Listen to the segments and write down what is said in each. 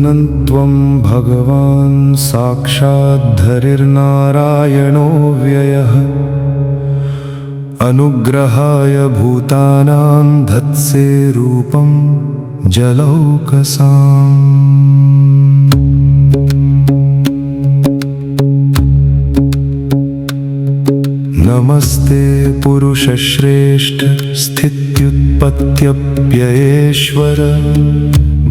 नूनं त्वं भगवान् साक्षाद्धरिर्नारायणो व्ययः अनुग्रहाय भूतानां धत्से रूपं जलौकसाम्। नमस्ते पुरुषश्रेष्ठ स्थित्युत्पत्त्यप्ययेश्वर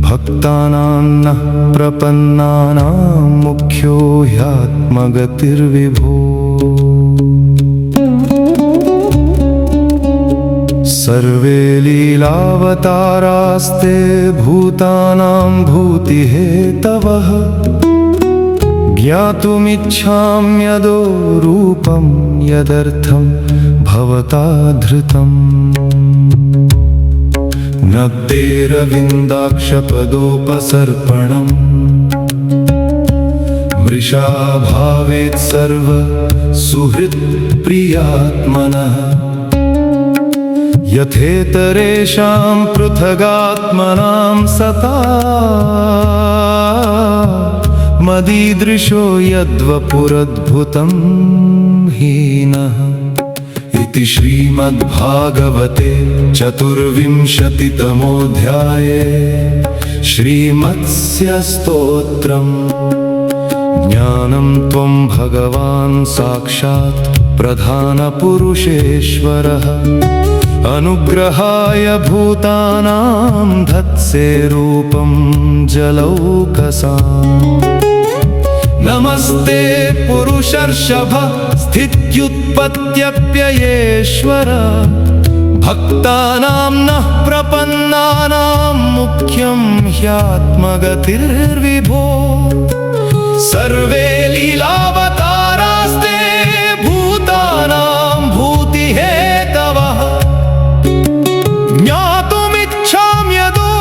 भक्तानां नः प्रपन्नानां मुख्यो ह्यात्मगतिर्विभो। सर्वे लीलावतारास्ते भूतानां भूतिहेतवः ज्ञातुमिच्छाम्यदो रूपं यदर्थं भवता धृतम्। नक्तेरविन्दाक्षपदोपसर्पणम् मृषा भावेत् सर्व सुहृत्प्रियात्मनः यथेतरेषां पृथगात्मनां सता मदीदृशो यद्वपुरद्भुतं हीनः। इति श्रीमद्भागवते चतुर्विंशतितमोऽध्याये श्रीमत्स्यस्तोत्रम्। ज्ञानं त्वं भगवान् साक्षात् प्रधानपुरुषेश्वरः अनुग्रहाय भूतानां धत्से रूपं जलौकसाम्। नमस्ते पुरुषर्षभ स्थित्युत्पत्त्यप्ययेश्वर भक्तानां नः प्रपन्नानां मुख्यं ह्यात्मगतिर्विभो। सर्वे लीलावतारास्ते भूतानां भूतिहेतवः ज्ञातुमिच्छाम्यदो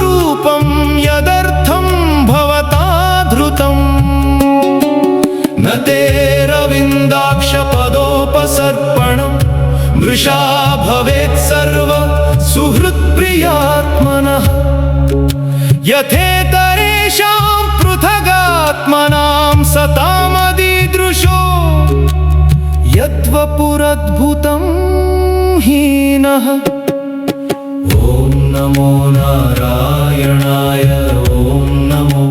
रूपं यदर्थं भवता धृतम्। न तेरविन्दाक्षपदोपसर्पणम् मृषा भवेत् सर्व सुहृत्प्रियात्मनः यथेतरेषां पृथगात्मनां सतामदीदृशो यद्वपुरद्भुतं हीनः। ॐ नमो नारायणाय ॐ नमो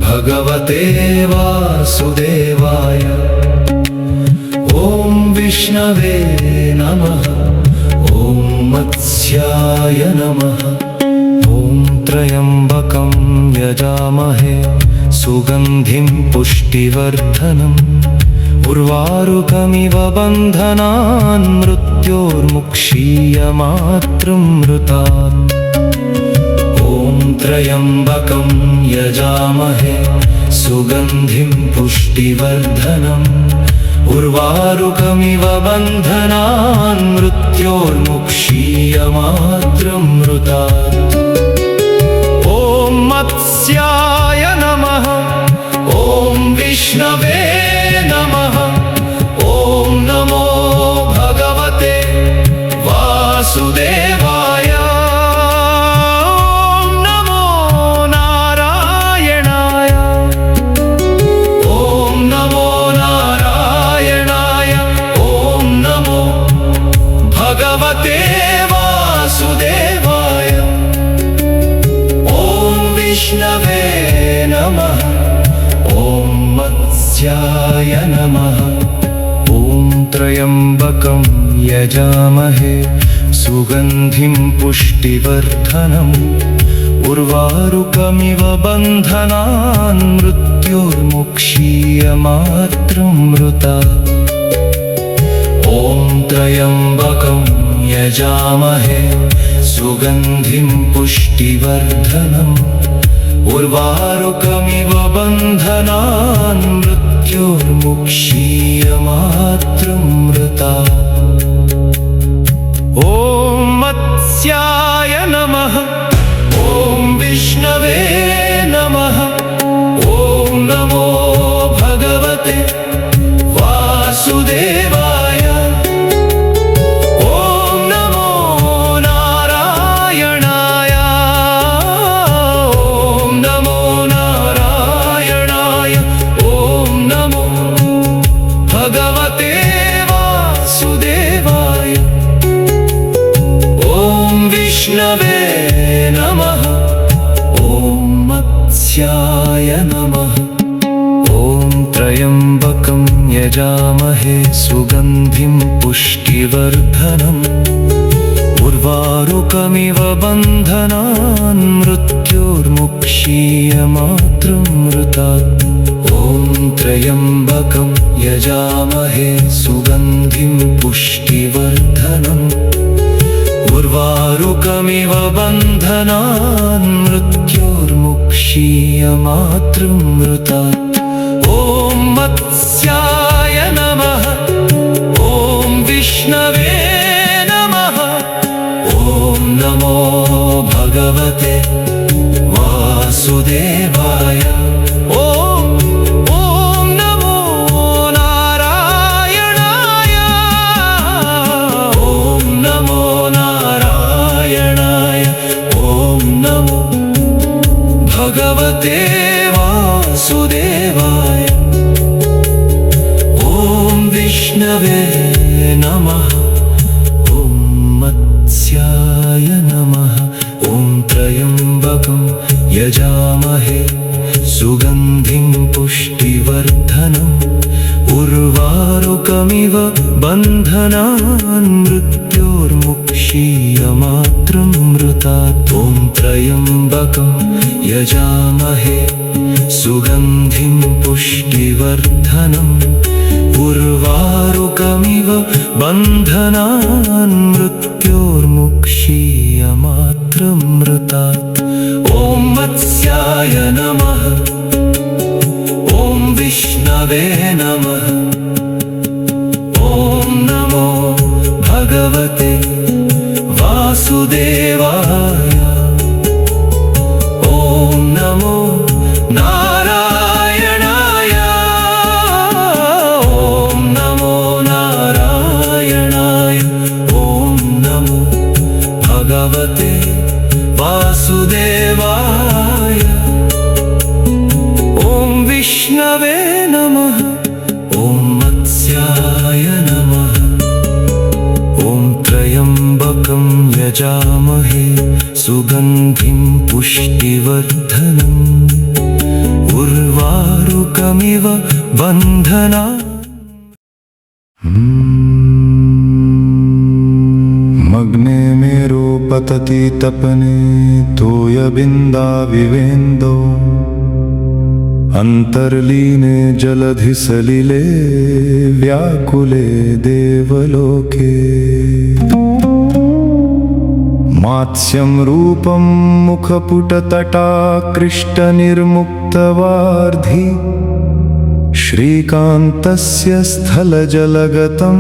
भगवते वासुदेवाय ॐ विष्णवे नमः ॐ मत्स्याय नमः। ॐ त्र्यम्बकं यजामहे सुगन्धिं पुष्टिवर्धनम् उर्वारुकमिव बन्धनान् मृत्योर्मुक्षीयमातृमृतात्। ॐ त्र्यम्बकं यजामहे सुगन्धिं पुष्टिवर्धनम् उर्वारुकमिव बन्धनान् मृत्योर्मुक्षीयमातृमृतात्। ॐ मत्स्याय नमः ॐ विष्णवे नमः ॐ नमो भगवते वासुदेवाय ॐ नमो नारायणाय ॐ नमो नारायणाय ॐ नमो भगवते वासुदेवाय ॐ विष्णवे नमः ॐ मत्स्याय नमः। ॐ त्र्यम्बकं यजामहे सुगन्धिं पुष्टिवर्धनम् उर्वारुकमिव बन्धनान् मृत्योर्मुक्षीयमातृमृतात्। ॐ त्र्यम्बकं यजामहे सुगन्धिं पुष्टिवर्धनम् उर्वारुकमिव बन्धनान् मृत्योर्मुक्षीयमातृमृतात्। ॐ मत्स्याय नमः ॐ विष्णवे नमः ॐ नमो भगवते वासुदेवाय ॐ नमो नारायणाय ॐ नमो मत्स्याय नमः। ॐ त्र्यम्बकं यजामहे सुगन्धिं पुष्टिवर्धनम् उर्वारुकमिव बन्धनान् मृत्योर्मुक्षीयमातृमृतात्। ॐ त्र्यम्बकं यजामहे सुगन्धिं पुष्टिवर्धनम् उर्वारुकमिव बन्धनान् मृत्योर्मुक्षीयमातृमृतात्। ॐ मत्स्याय नमः। ॐ विष्णवे नमः। ॐ नमो भगवते वासुदेवाय। ॐ नमो नारायणाय। ॐ नमो नारायणाय। ॐ नमो भगवते वासुदेवाय। ॐ विष्णवे नमः। ॐ मत्स्याय नमः। ॐ त्र्यम्बकं यजामहे सुगन्धिं पुष्टिवर्धनम् उर्वारुकमिव बन्धनान् मृत्योर्मुक्षीयमातृमृतात्। ॐ त्र्यम्बकं यजामहे सुगन्धिं पुष्टिवर्धनम् उर्वारुकमिव बन्धनान् मृत्योर्मुक्षीयमातृमृतात्। ॐ मत्स्याय नमः। ॐ विष्णवे नमः। ॐ नमो भगवते वासुदेवाय। ॐ नमो नारायणाय। ॐ नमो नारायणाय। ॐ नमो भगवते वासुदेवाय। ॐ विष्णवे नमः। ॐ मत्स्याय नमः। ॐ त्र्यम्बकं यजामहे सुगन्धिं पुष्टिवर्धनम् उर्वारुकमिव बन्धनान्। मग्ने मेरो पतति तपने तोयबिन्दाविवेन्दौ अन्तर्लीने जलधिसलिले व्याकुले देवलोके। मात्स्यं रूपं मुखपुटतटाकृष्टनिर्मुक्तवार्धि श्रीकान्तस्य स्थलजलगतं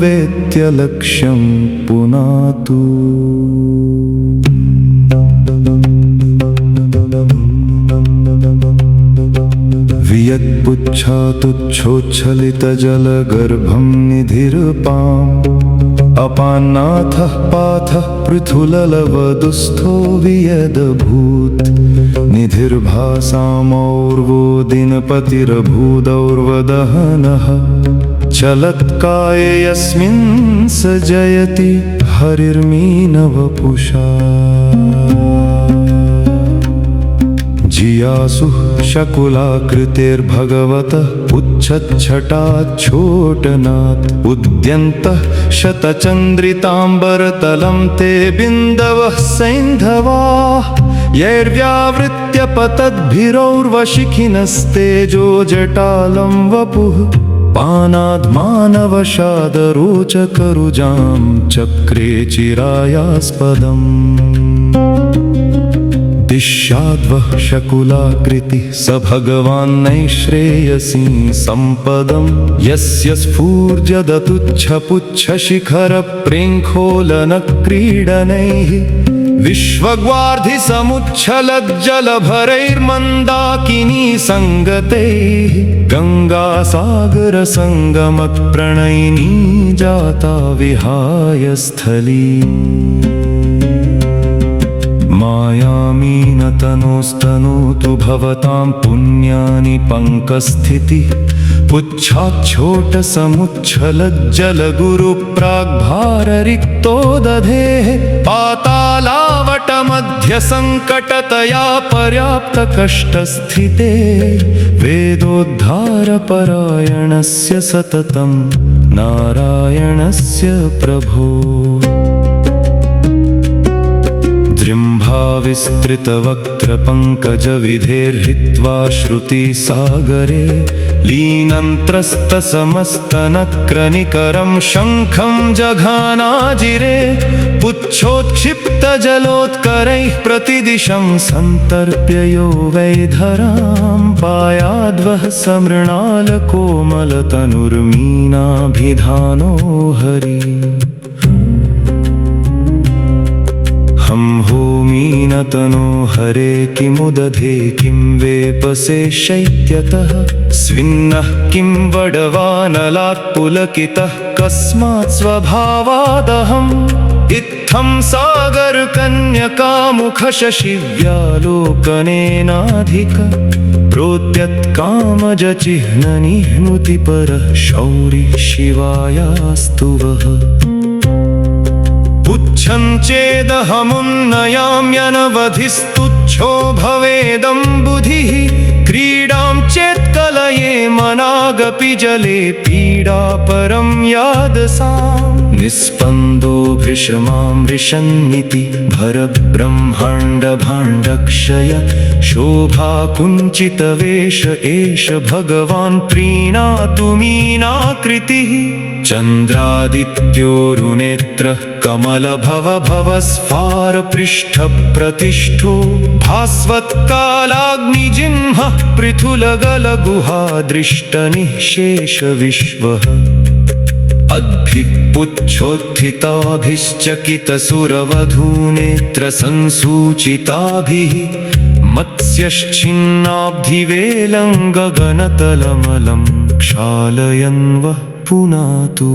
वेत्यलक्ष्यं पुनातु। वियत्पुच्छातुच्छोच्छलितजलगर्भं निधिर्पाम् अपान्नाथः पाथः पृथुललवदुस्थो वियदभूत्। निधिर्भासामौर्वो दिनपतिरभूदौर्वदहनः चलत्काये यस्मिन् स जयति हरिर्मीनवपुषा। जियासुः शकुलाकृतेर्भगवतः उच्छच्छटाच्छोटनात् उद्यन्तः शतचन्द्रिताम्बरतलं ते बिन्दवः सैन्धवाः यैर्व्यावृत्य पतद्भिरौर्वशिखिनस्तेजो जटालं वपुः। पानाद्मानवशादरोचकरुजां चक्रे चिरायास्पदम्। दिश्याद्वः शकुलाकृतिः स भगवान् नैश्रेयसी सम्पदम् यस्य स्फूर्जदतुच्छपुच्छशिखरप्रेङ्खोलनक्रीडनैः विश्वग्वार्धिसमुच्छलज्जलभरैर्मन्दाकिनी सङ्गतैः गङ्गासागरसङ्गमप्रणयिनी जाता विहाय स्थली। मायामीनतनोस्तनोतु भवतां पुण्यानि पङ्कस्थितिः पुच्छाच्छोटसमुच्छलज्जलगुरुप्राग्भाररिक्तो दधेः पातालावटमध्ये मध्यसङ्कटतया पर्याप्तकष्टस्थिते वेदोद्धारपरायणस्य सततं नारायणस्य प्रभो जृम्भाविस्तृतवक्त्रपङ्कजविधेर्हित्वा श्रुतिसागरे लीनन्त्रस्तसमस्तनक्रनिकरं शङ्खं जघानाजिरे पुच्छोत्क्षिप्तजलोत्करैः प्रतिदिशं सन्तर्प्ययो वैधरां पायाद्वः समृणालकोमलतनुर्मीनाभिधानो हरि हम हो मीनतनो हरे किमुदधे किं वेपसे शैत्यतः स्विन्नः किं वडवानलात् पुलकितः कस्मात् स्वभावादहम् इत्थं सागरकन्यकामुखशशिव्यालोकनेनाधिक प्रोद्यत्कामजचिह्ननिह्नुतिपरः शौरिः शिवायास्तु वः पुच्छं चेदहमुन्नयाम्यनवधिस्तुच्छो भवेदं बुधिः क्रीडां चेत्कलये मनागपि जले पीडा परं यादसाम् निस्पन्दो भृशमामृशन्निति भरब्रह्माण्डभाण्डक्षय शोभाकुञ्चितवेष एष भगवान् प्रीणातु मीनाकृतिः चन्द्रादित्योरुनेत्रः कमलभवभवस्फारपृष्ठप्रतिष्ठो भास्वत्कालाग्निजिह्मः पृथुलगलगुहादृष्टनिःशेषविश्वः अद्भिक्पुच्छोत्थिताभिश्चकितसुरवधूनेत्रसंसूचिताभिः मत्स्यश्छिन्नाब्धिवेलं गगनतलमलं क्षालयन्वः पुनातु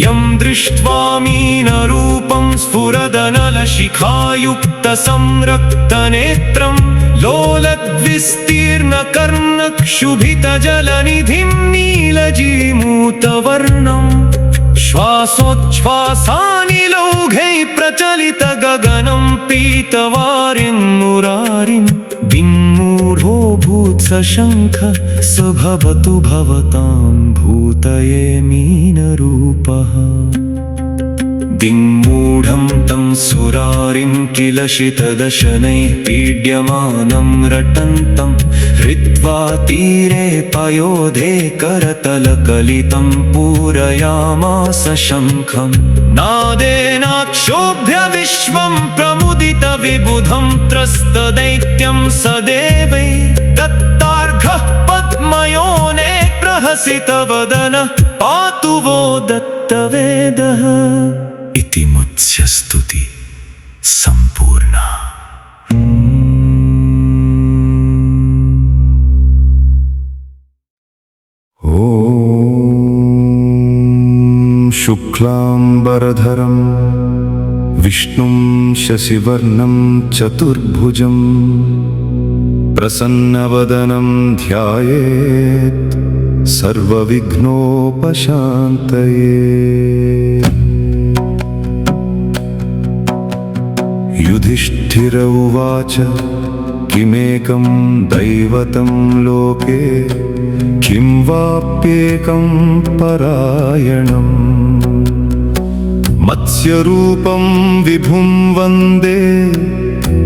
यं दृष्ट्वा मीनरूपं स्फुरदनलशिखायुक्तसंरक्तनेत्रं लोलद्विस्तीर्णकर्णक्षुभितजलनिधिं नीलजीमूतवर्णम् श्वासोच्छ्वासानि लौघैः प्रचलितगगनं पीतवारिन्मुरारिं विन्मूढो भूत्सशङ्खः स भवतु भवतां भूतये मीनरूपः दिङ्मूढं तं सुरारिं किल शितदशनैः पीड्यमानं रटन्तं हृत्वा तीरे पयोधे करतलकलितं पूरयामास शङ्खं नादेनाक्षोभ्य विश्वं प्रमुदितविबुधं त्रस्तदैत्यं सदेवै दत्तार्घः पद्मयोने प्रहसितवदनः पातु वो दत्तवेदः इति मत्स्यस्तुति सम्पूर्णा। ॐ शुक्लाम्बरधरं विष्णुं शशिवर्णं चतुर्भुजं प्रसन्नवदनं ध्यायेत् सर्वविघ्नोपशान्तये। युधिष्ठिर उवाच किमेकं दैवतं लोके किं वाप्येकं परायणम् मत्स्यरूपं विभुं वन्दे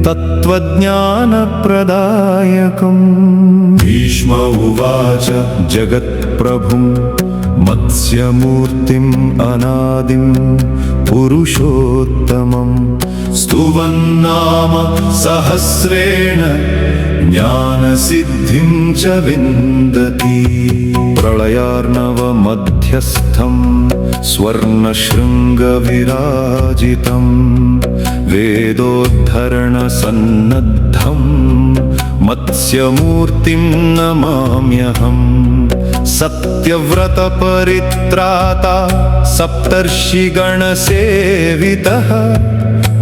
तत्त्वज्ञानप्रदायकम्। भीष्म उवाच जगत्प्रभुं मत्स्यमूर्तिम् अनादिं पुरुषोत्तमम् स्तुवन्नाम सहस्रेण ज्ञानसिद्धिं च विन्दति। प्रलयार्णवमध्यस्थं स्वर्णशृङ्गविराजितं वेदोद्धरणसन्नद्धं मत्स्यमूर्तिं नमाम्यहम्। सत्यव्रतपरित्राता सप्तर्षिगणसेवितः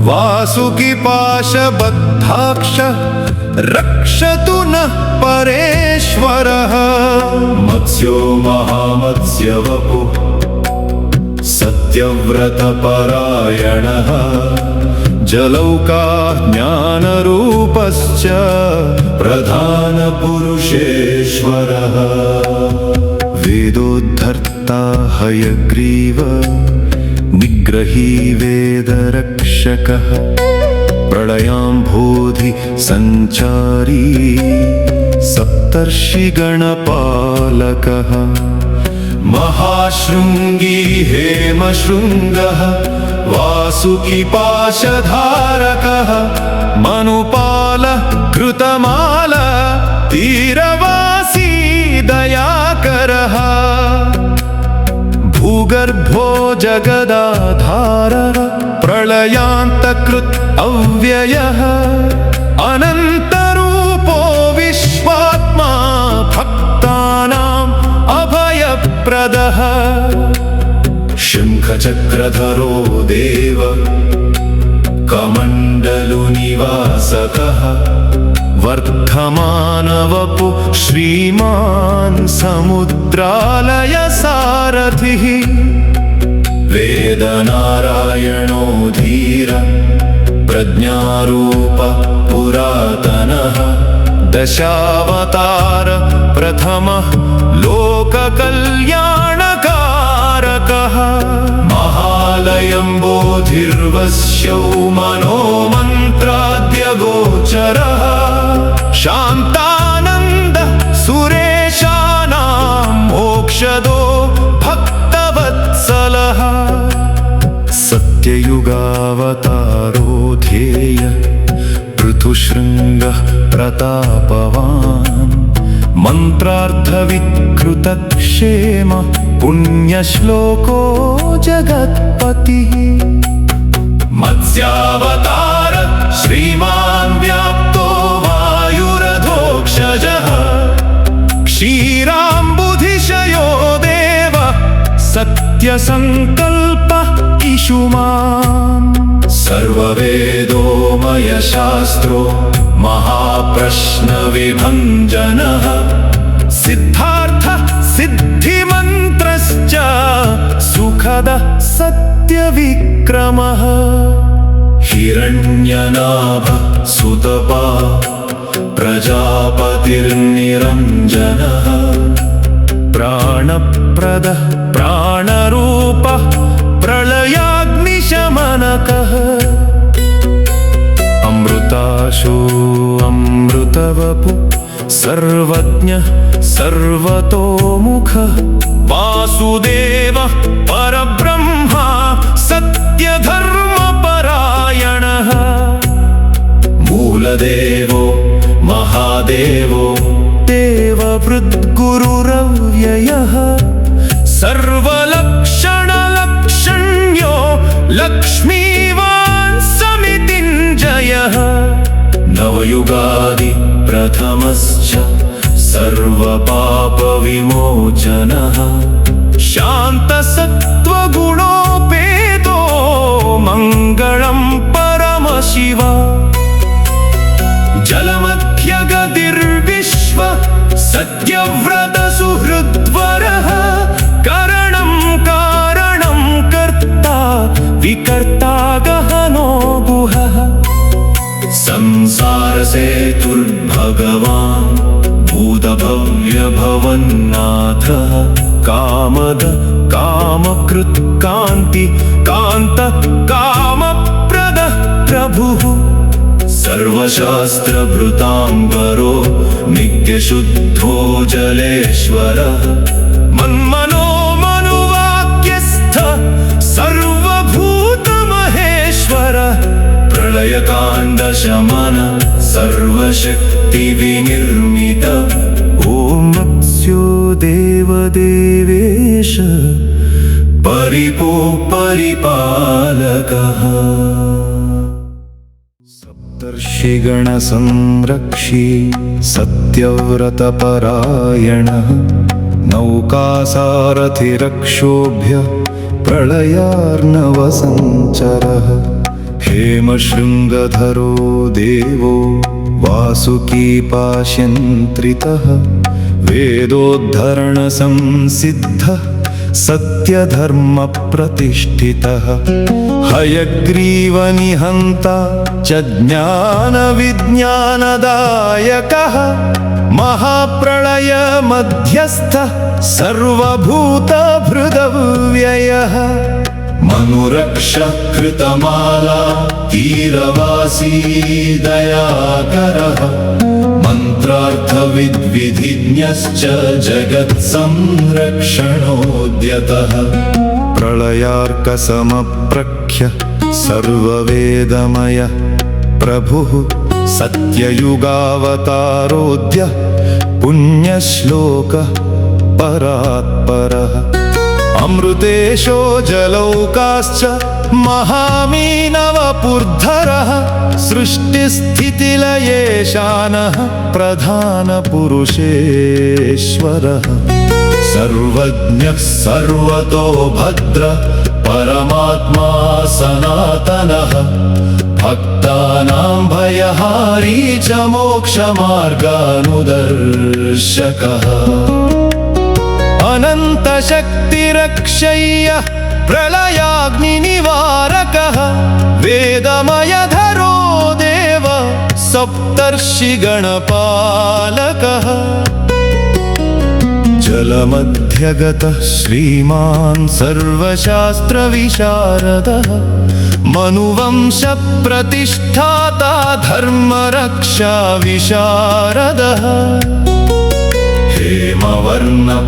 वासुकिपाशबद्धाक्ष रक्षतु नः परेश्वरः। मत्स्यो महामत्स्यवपुः सत्यव्रतपरायणः जलौकाः ज्ञाननिधिर्मोक्षदाता च प्रधानपुरुषेश्वरः वेदोद्धर्ता हयग्रीव निग्रही वेदरक्षकः प्रलयाम्भोधि सञ्चारी सप्तर्षिगणपालकः महाशृङ्गी हेमशृङ्गः वासुकिपाशधारकः मनुपाल कृतमाल तीरवासी दयाकरः भूगर्भो जगदाधारः प्रलयान्तकृत् अव्ययः अनन्तरूपो विश्वात्मा भक्तानाम् अभयप्रदः शङ्खचक्रधरो देव कमण्डलुनिवासकः वर्धमानवपु श्रीमान् समुद्रालय सारथिः वेदनारायणो धीर प्रज्ञारूप पुरातनः दशावतार प्रथमः लोककल्याणकारकः महालयम्बोधिर्वस्यौ मनोमन्त्राद्यगोचरः शान्तानन्द सुरेशानां मोक्षदो भक्तवत्सलः सत्ययुगावतारो ध्येय पृथुशृङ्गः प्रतापवान् मन्त्रार्थविकृतक्षेम पुण्यश्लोको जगत्पतिः मत्स्यावतार श्रीमान् व्याप्तो वायुरधोक्षजः क्षीराम्बुधिशयो देव सत्यसङ्कल्प इषुमान् सर्ववेदोमयशास्त्रो महाप्रश्नविभञ्जनः सिद्धार्थ सिद्धिमन्त्रश्च सुखद सत्यविक्रमः हिरण्यनाभ सुतपा प्रजापतिर्निरञ्जनः प्राणप्रदः प्राणरूपः प्रलयाग्निशमनकः अमृताशो अमृतवपु सर्वज्ञः सर्वतोमुखः वासुदेवः परब्रह्मा सत्यधर्मपरायणः मूलदेवो महादेवो देववृद्गुरुरव्ययः सर्वलक्षणलक्षण्यो लक्ष्मीवान् समितिञ्जयः नवयुगादि प्रथमश्च सर्वपापविमोचनः शान्तसत्त्वगुणोपेतो मङ्गलं परमशिव जलमध्यगतिर्विश्व सत्यव्रतसुहृद्वरः करणं कारणं कर्ता विकर्ता गहनो गुहः संसारसेतुर्भगवान् भूतभव्यभवन्नाथः कामद कामकृत् कान्ति कान्त कामप्रदः प्रभुः सर्वशास्त्रभृताम्बरो नित्यशुद्धो जलेश्वरः मन्मनो मनुवाक्यस्थ सर्वभूतमहेश्वरः प्रलयकाण्डशमन सर्वशक्तिविनिर्मित ॐ मत्स्यो देवदेवेश परिपो परिपालकः सप्तर्षिगणसंरक्षी सत्यव्रतपरायणः नौकासारथिरक्षोभ्य प्रलयार्णवसञ्चरः हेमशृङ्गधरो देवो वासुकीपाशयन्त्रितः वेदोद्धरणसंसिद्धः सत्यधर्मप्रतिष्ठितः हयग्रीवनिहन्ता च ज्ञानविज्ञानदायकः महाप्रलयमध्यस्थः सर्वभूतभृदव्ययः मनुरक्षः कृतमाला तीरवासी दयाकरः मन्त्रार्थविद्विधिज्ञश्च जगत्संरक्षणोद्यतः प्रलयार्कसमप्रख्य सर्ववेदमयः प्रभुः सत्ययुगावतारोऽद्य पुण्यश्लोकः परात्परः अमृतेशो जलौकाश्च महामीनवपुर्धरः सृष्टिस्थितिलयेशानः प्रधानपुरुषेश्वरः सर्वज्ञः सर्वतो भद्र परमात्मा सनातनः भक्तानां भयहारी च मोक्षमार्गानुदर्शकः अनन्तशक्तिरक्षय्यः प्रलयाग्निनिवारकः वेदमयधरो देव सप्तर्षिगणपालकः जलमध्यगतः श्रीमान् सर्वशास्त्रविशारदः मनुवंशप्रतिष्ठाता धर्मरक्षाविशारदः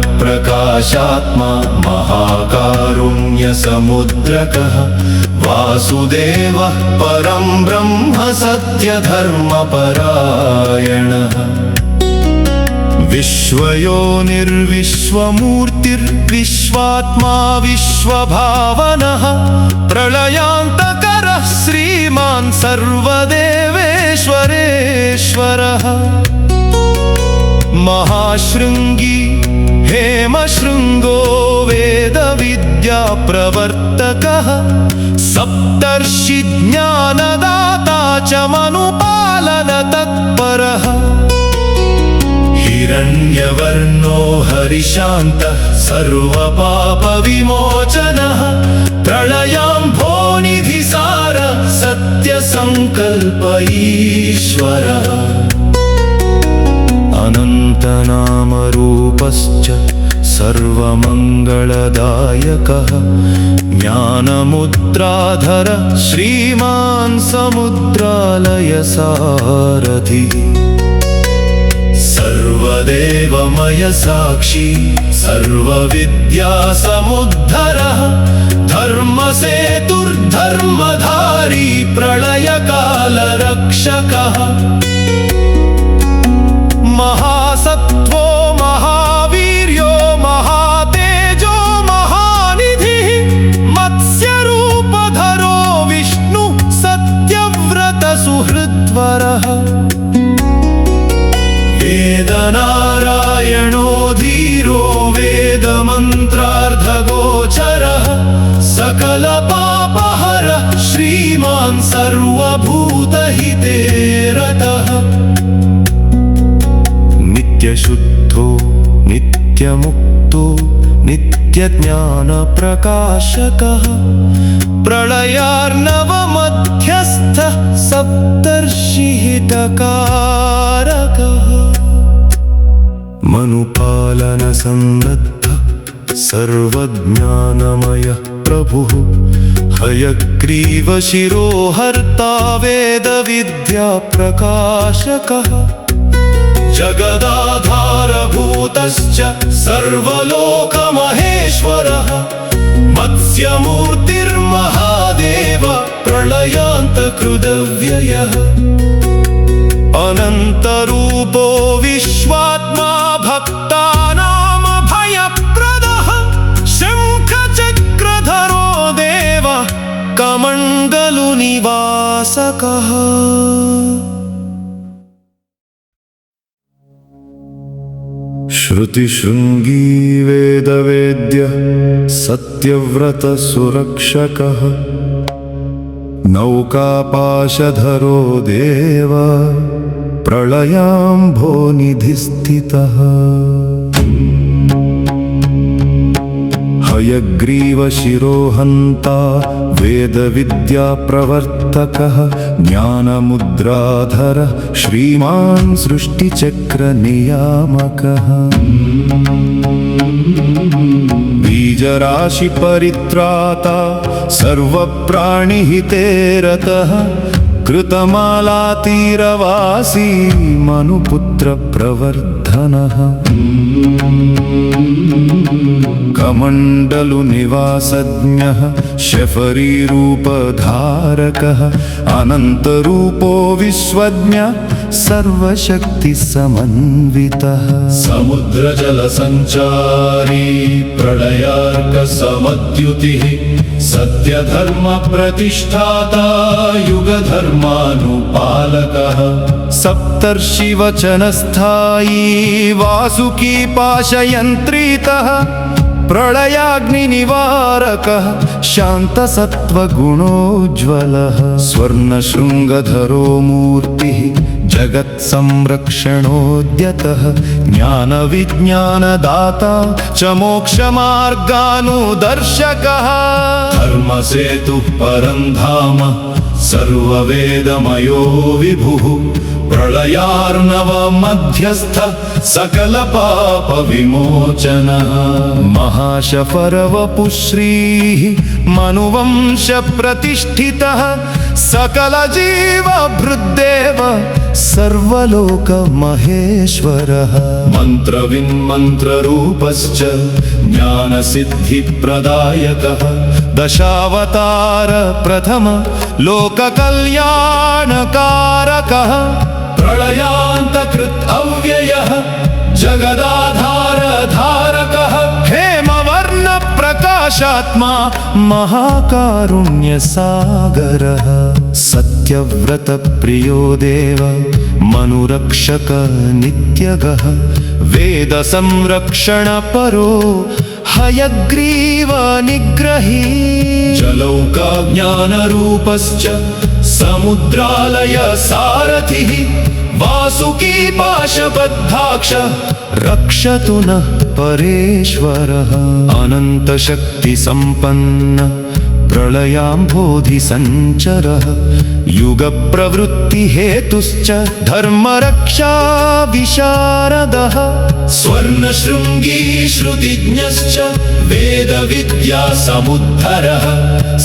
हेमवर्णप्रकाशात्मा महाकारुण्यसमुद्रकः वासुदेवः परं ब्रह्म सत्यधर्मपरायणः विश्वयोनिर्विश्वमूर्तिर्विश्वात्मा विश्वभावनः प्रलयान्तकरः श्रीमान् सर्वदेवेश्वरेश्वरः महाशृङ्गी हेमशृङ्गो वेदविद्याप्रवर्तकः सप्तर्षिज्ञानदाता च मनुपालनतत्परः हिरण्यवर्णो हरिशान्तः सर्वपापविमोचनः प्रलयाम्भोनिधिसार सत्यसङ्कल्प ईश्वरः अनन्तनामरूपश्च सर्वमङ्गलदायकः ज्ञानमुद्राधर श्रीमान् समुद्रालयसारथिः सर्वदेवमय साक्षी सर्वविद्यासमुद्धरः धर्मसेतुर्धर्मधारी प्रलयकालरक्षकः महासत्त्वो महावीर्यो महातेजो महानिधिः मत्स्यरूपधरो विष्णु सत्यव्रतसुहृद्वरः वेदनारायणो धीरो वेदमन्त्रार्धगोचरः सकलपापहरः श्रीमान् सर्वभूतहिते रतः नित्यशुद्धो नित्यमुक्तो नित्यज्ञानप्रकाशकः प्रलयार्णवमध्यस्थः सप्तर्षिहितकारकः मनुपालनसन्नद्धः सर्वज्ञानमयः प्रभुः हयग्रीवशिरोहर्ता वेदविद्याप्रकाशकः जगदाधारभूतश्च सर्वलोकमहेश्वरः मत्स्यमूर्तिर्महादेव प्रलयान्तकृदव्ययः अनन्तरूपो विश्वात्मा भक्तानामभयप्रदः शङ्खचक्रधरो देव कमण्डलुनिवासकः श्रुतिशृङ्गी वेदवेद्यः सत्यव्रतसुरक्षकः नौकापाशधरो देव प्रलयाम्भोनिधिस्थितः हयग्रीवशिरोहन्ता वेदविद्याप्रवर्तकः ज्ञानमुद्राधरः श्रीमान् सृष्टिचक्रनियामकः बीजराशिपरित्राता सर्वप्राणिहिते रतः कृतमालातीरवासी मनुपुत्रप्रवर्धनः कमण्डलुनिवासज्ञः शफरीरूपधारकः अनन्तरूपो विश्वज्ञः सर्वशक्तिसमन्वितः समुद्रजलसञ्चारी प्रलयार्कसमद्युतिः सत्यधर्मप्रतिष्ठाता युगधर्मानुपालकः सप्तर्षिवचनस्थायी वासुकीपाशयन्त्रितः प्रलयाग्निनिवारकः शान्तसत्त्वगुणोज्ज्वलः स्वर्णशृङ्गधरो मूर्तिः जगत्संरक्षणोद्यतः ज्ञानविज्ञानदाता च मोक्षमार्गानुदर्शकः धर्मसेतुः परन्धाम सर्ववेदमयो विभुः प्रलयार्णवमध्यस्थ सकलपापविमोचनः महाशफरवपुश्रीः मनुवंशप्रतिष्ठितः सकलजीवभृद्देव सर्वलोकमहेश्वरः मन्त्रविन्मन्त्ररूपश्च ज्ञानसिद्धिप्रदायकः दशावतार प्रथम लोककल्याणकारकः प्रलयान्तकृत् अव्ययः जगदाधारधारकः हेमवर्णप्रकाशात्मा महाकारुण्यसागरः सत्यव्रतप्रियो देव मनुरक्षक नित्यगः वेदसंरक्षणपरो हयग्रीवनिग्रही जलौकाज्ञानरूपश्च समुद्रालय सारथिः वासुकीपाशबद्धाक्ष रक्षतु नः परेश्वरः अनन्तशक्तिसम्पन्न प्रलयाम्भोधिसञ्चरः युगप्रवृत्तिहेतुश्च धर्मरक्षा विशारदः स्वर्णशृङ्गी श्रुतिज्ञश्च वेदविद्यासमुद्धरः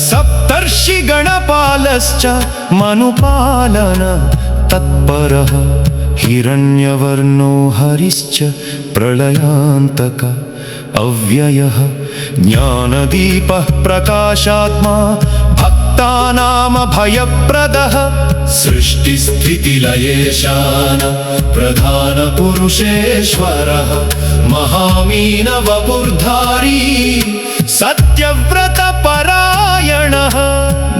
सप्तर्षिगणपालश्च मनुपालन तत्परः हिरण्यवर्णो हरिश्च प्रलयान्तक अव्ययः ज्ञानदीपः प्रकाशात्मा भक्तानामभयप्रदः सृष्टिस्थितिलयेशान प्रधानपुरुषेश्वरः महामीनवपुर्धारी सत्यव्रतपरायणः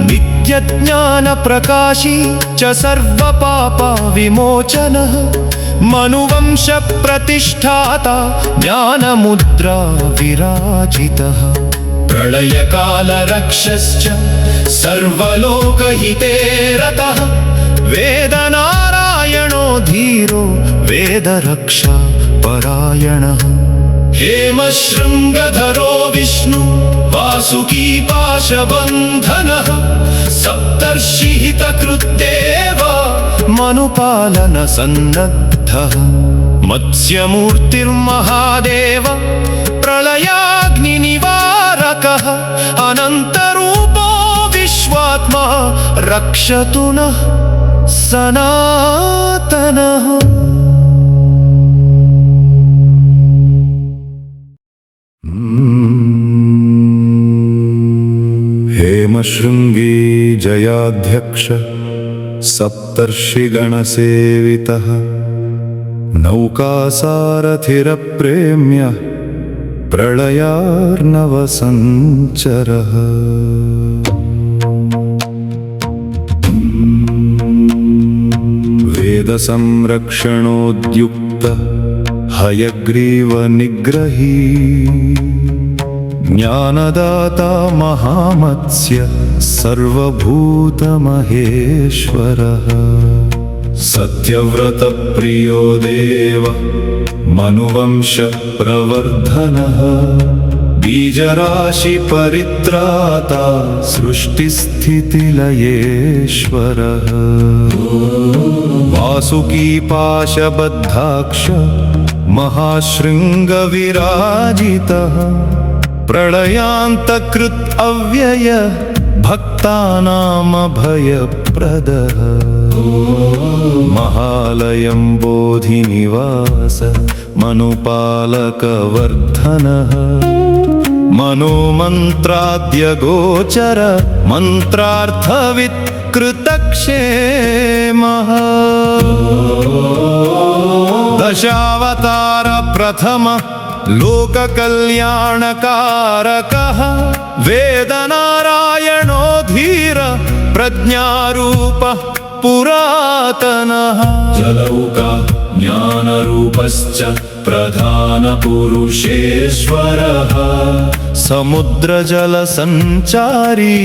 नित्यज्ञानप्रकाशी च सर्वपापविमोचनः मनुवंशप्रतिष्ठाता ज्ञानमुद्रा विराजितः प्रलयकालरक्षश्च सर्वलोकहिते रतः वेदनारायणो धीरो वेदरक्षा परायणः हेमशृङ्गधरो विष्णु वासुकीपाशबन्धनः सप्तर्षिहितकृद्देव मनुपालनसन्नद्धः मत्स्यमूर्तिर्महादेव प्रलयाग्निनिवारकः अनन्तरूपो विश्वात्मा रक्षतु नः सनातनः हेमशृङ्गी जयाध्यक्ष सप्तर्षिगणसेवितः नौकासारथिरप्रेम्य प्रलयार्णवसञ्चरः वेदसंरक्षणोद्युक्त हयग्रीवनिग्रही ज्ञानदाता महामत्स्य सर्वभूतमहेश्वरः सत्यव्रतप्रियो देव मनुवंशप्रवर्धनः बीजराशि परित्राता सृष्टिस्थितिलयेश्वरः वासुकी पाशबद्धाक्ष महाशृङ्गविराजितः प्रलयान्तकृत् अव्यय भक्तानामभयप्रदः महालयं बोधिनिवास मनुपालकवर्धनः मनोमन्त्राद्यगोचर मन्त्रार्थवित्कृतक्षेमः दशावतार प्रथम लोककल्याणकारकः वेदनारायणो धीर प्रज्ञारूपः पुरातनः जलौका ज्ञानरूपश्च प्रधानपुरुषेश्वरः समुद्रजलसञ्चारी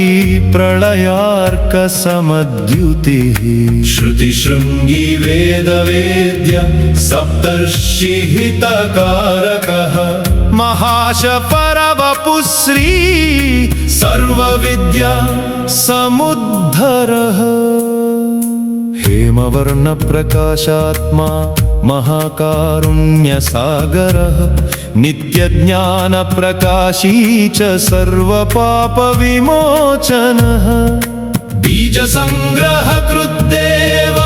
प्रलयार्कसमद्युतिः श्रुतिशृङ्गी वेदवेद्य सप्तर्षिहितकारकः महाशपरवपुश्री सर्वविद्या समुद्धरः हेमवर्णप्रकाशात्मा महाकारुण्यसागरः नित्यज्ञानप्रकाशी च सर्वपापविमोचनः बीजसङ्ग्रहकृद्देव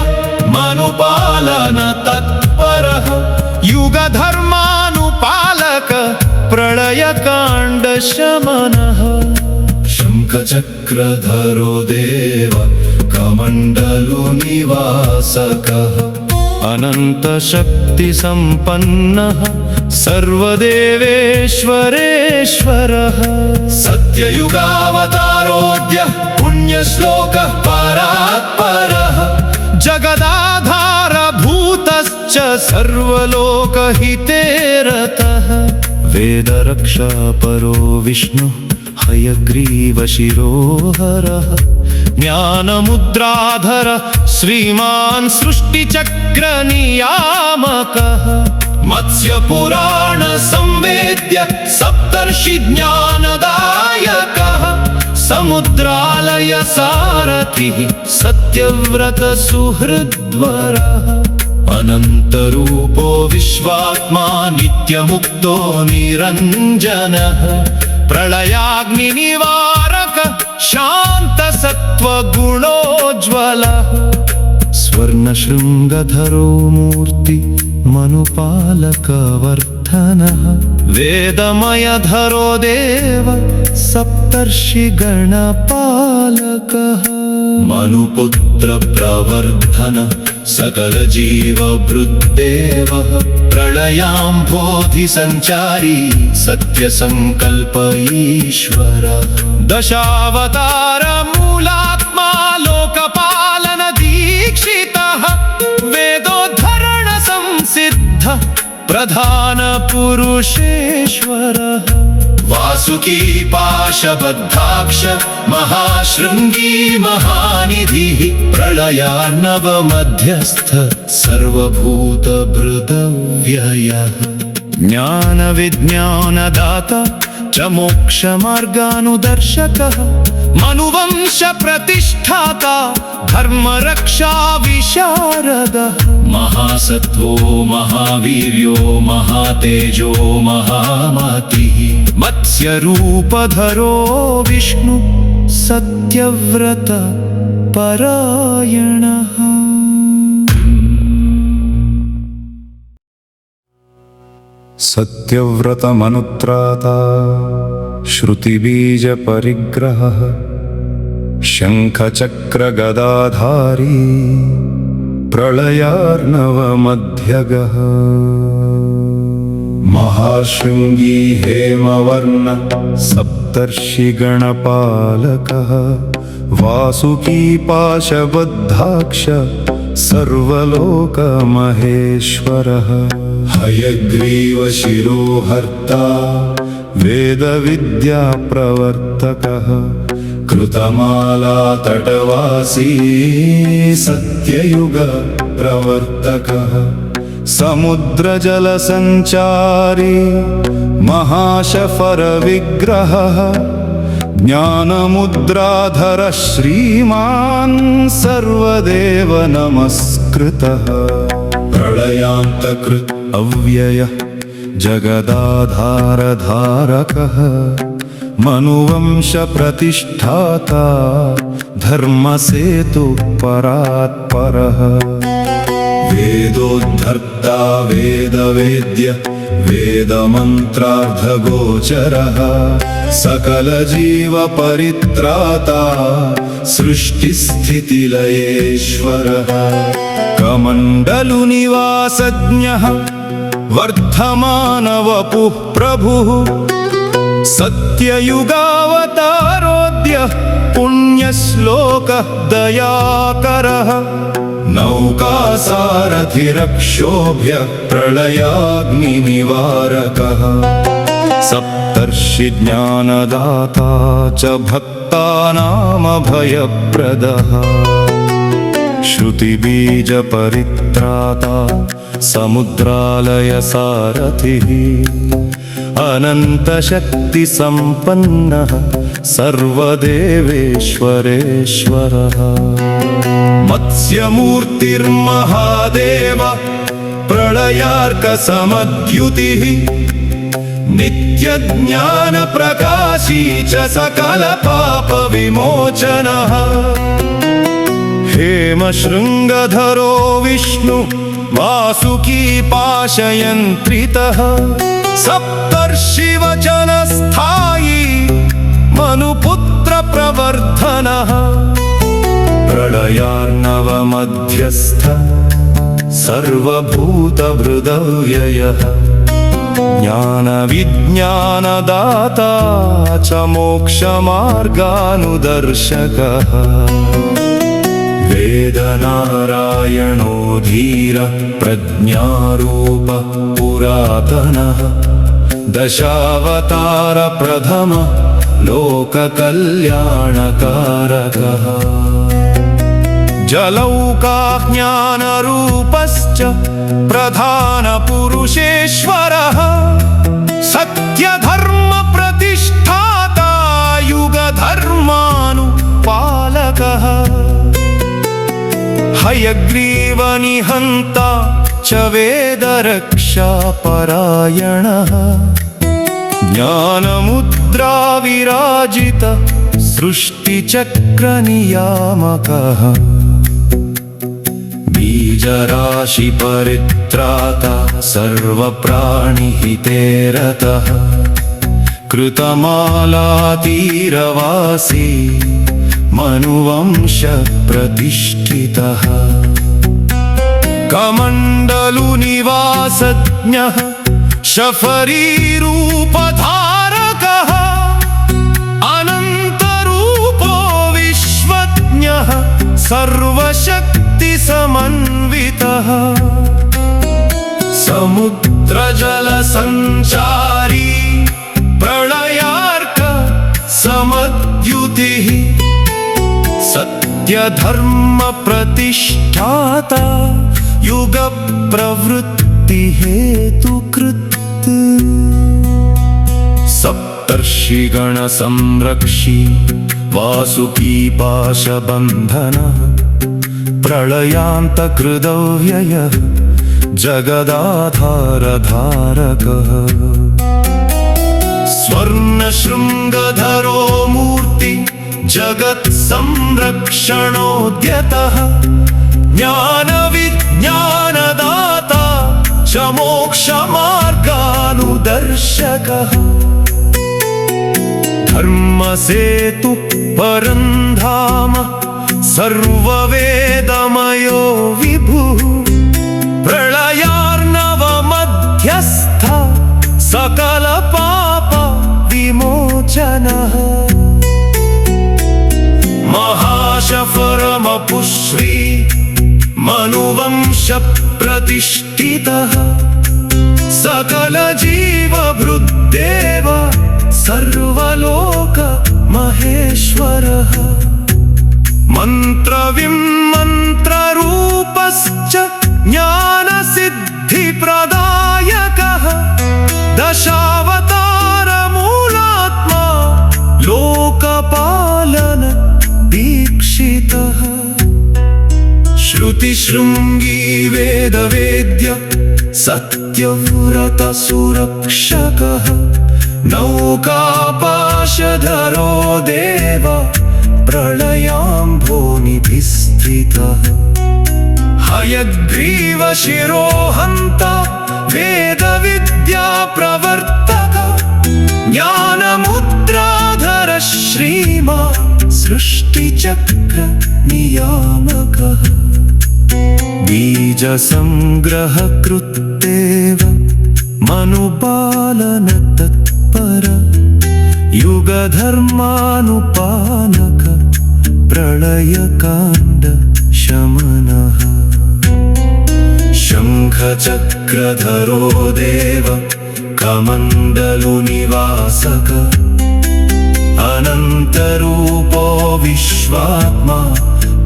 मनुपालन तत्परः युगधर्मानुपालक प्रलयकाण्डशमनः शङ्खचक्रधरो देव कमण्डलु निवासकः अनन्तशक्तिसम्पन्नः सर्वदेवेश्वरेश्वरः सत्ययुगावतारोऽद्य पुण्यश्लोकः परात्परः जगदाधारभूतश्च सर्वलोकहिते रतः वेदरक्षापरो विष्णुः हयग्रीवशिरोहरः ज्ञानमुद्राधर श्रीमान् सृष्टिचक्रनियामकः मत्स्यपुराण संवेद्य सप्तर्षि ज्ञानदायकः समुद्रालय सारथिः सत्यव्रत सुहृद्वरः अनन्तरूपो विश्वात्मा नित्यमुक्तो निरञ्जनः प्रलयाग्निनिवारक शान्तसत्त्वगुणोज्ज्वलः स्वर्णशृङ्गधरो मूर्ति मनुपालकवर्धनः वेदमयधरो देव सप्तर्षिगणपालकः मनुपुत्र प्रवर्धन सकलजीवभृद्देवः प्रलयाम्भोधि सञ्चारी सत्यसङ्कल्प ईश्वरः दशावतार मूलात्मा लोकपालन दीक्षितः वेदोद्धरण संसिद्ध प्रधान पुरुषेश्वरः वासुकी पाशबद्धाक्ष महाशृङ्गी महानिधिः प्रलयार्णवमध्यस्थ सर्वभूतभृतव्ययः ज्ञानविज्ञानदाता च मोक्षमार्गानुदर्शकः मनुवंश प्रतिष्ठाता धर्मरक्षा विशारदः महासत्त्वो महावीर्यो महातेजो महामतिः मत्स्यरूपधरो विष्णु सत्यव्रत परायणः सत्यव्रतमनुत्राता श्रुतिबीजपरिग्रहः शङ्खचक्रगदाधारी प्रलयार्णवमध्यगः महाशृङ्गी हेमवर्ण सप्तर्षिगणपालकः वासुकी पाशबद्धाक्ष सर्वलोकमहेश्वरः हयग्रीवशिरोहर्ता वेदविद्याप्रवर्तकः कृतमाला तटवासी सत्ययुग प्रवर्तकः समुद्रजलसञ्चारी महाशफरविग्रहः ज्ञानमुद्राधर श्रीमान् सर्वदेव नमस्कृतः प्रलयान्तकृत् अव्यय जगदाधारधारकः मनुवंशप्रतिष्ठाता धर्मसेतुपरात्परः वेदोद्धर्ता वेदवेद्य वेदमन्त्रार्धगोचरः सकलजीवपरित्राता सृष्टिस्थितिलयेश्वरः कमण्डलुनिवासज्ञः वर्धमानवपुः प्रभुः सत्ययुगावतारोऽद्यः पुण्यश्लोकः दयाकरः नौकासारथिरक्षोभ्यः प्रलयाग्निनिवारकः सप्तर्षिज्ञानदाता च भक्तानामभयप्रदः श्रुतिबीजपरित्राता समुद्रालयसारथिः अनन्तशक्तिसम्पन्नः सर्वदेवेश्वरेश्वरः मत्स्यमूर्तिर्महादेव प्रलयार्कसमद्युतिः नित्यज्ञानप्रकाशी च सकलपापविमोचनः हेमशृङ्गधरो विष्णु वासुकी पाशयन्त्रितः सप्तर्षिवचनस्थायी मनुपुत्रप्रवर्धनः प्रलयार्णवमध्यस्थ सर्वभूतभृदव्ययः ज्ञानविज्ञानदाता च मोक्षमार्गानुदर्शकः वेदनारायणो धीर प्रज्ञारूप पुरातनः दशावतार प्रथम लोककल्याणकारकः जलौकाज्ञानरूपश्च प्रधानपुरुषेश्वरः सत्यधर्मप्रतिष्ठाता युगधर्मानुपालकः हयग्रीवनिहन्ता च वेदरक्षापरायणः ज्ञानमुद्राविराजित सृष्टिचक्रनियामकः बीजराशिपरित्राता सर्वप्राणिहिते रतः कृतमालातीरवासी मनुवंशप्रतिष्ठितः कमण्डलुनिवासज्ञः शफरीरूपधारकः अनन्तरूपो विश्वज्ञः सर्वशक्तिसमन्वितः समुद्रजलसञ्चारी प्रलयार्क समद्युतिः सत्यधर्मप्रतिष्ठाता युगप्रवृत्तिहेतुकृत् सप्तर्षिगणसंरक्षी वासुकी पाशबन्धनः प्रलयान्तकृदव्ययः जगदाधारधारकः स्वर्णशृङ्गधरो मूर्ति जगत्संरक्षणोद्यतः ज्ञानविज्ञानदाता च मोक्षमार्गानुदर्शकः धर्मसेतु परन्धाम सर्ववेदमयो विभुः प्रलयार्णवमध्यस्थ सकलपापविमोचनः महाशफरमपुश्री मनुवंशप्रतिष्ठितः सकलजीवभृद्देव सर्वलोकमहेश्वरः मन्त्रविमन्त्ररूपश्च ज्ञानसिद्धि शृङ्गी वेदवेद्य सत्यव्रतसुरक्षकः नौकापाशधरो देव प्रलयाम्भोनिभिस्थितः हयग्रीवशिरोहन्ता वेदविद्याप्रवर्तक ज्ञानमुद्राधर श्रीमान् सृष्टिचक्रनियामकः बीजसङ्ग्रहकृत्तेव मनुपालनतत्पर युगधर्मानुपालक प्रलयकाण्ड शमनः शङ्खचक्रधरो देव कमण्डलुनिवासक अनन्तरूपो विश्वात्मा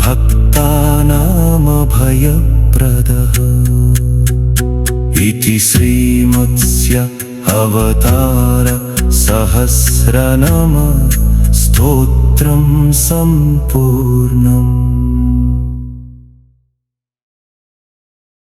भक्तानामभयप्रदः इति श्रीमत्स्य अवतार सहस्रनाम स्तोत्रं सम्पूर्णम्।